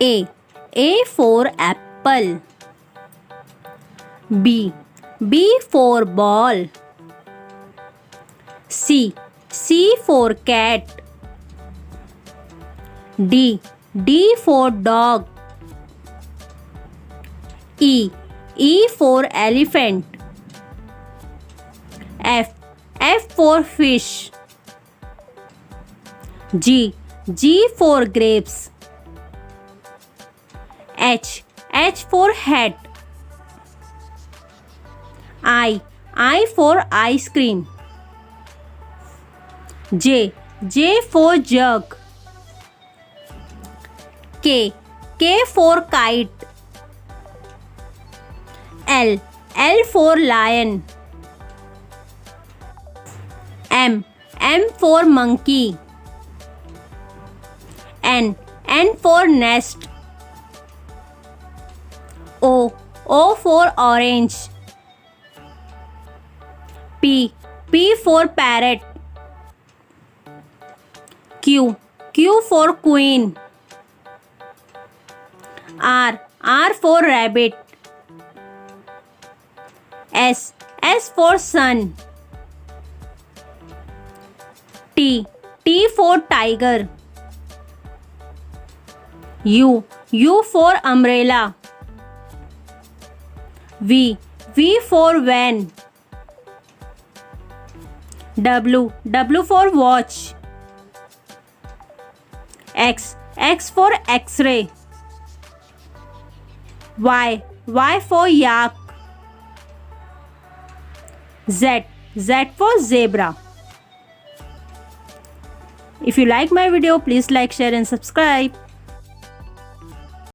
A for apple. B for ball. C for cat. D for dog. E for elephant. F for fish. G for grapes. H for hat. I for ice cream. J for jug. K for kite. L for lion. M for monkey. N for nest. O for orange. P for parrot. Q for queen. R for rabbit. S for sun. T for tiger. U for umbrella. V for van. W for watch. X for X-ray. Y for yak. Z for zebra. If you like my video, please like, share and subscribe.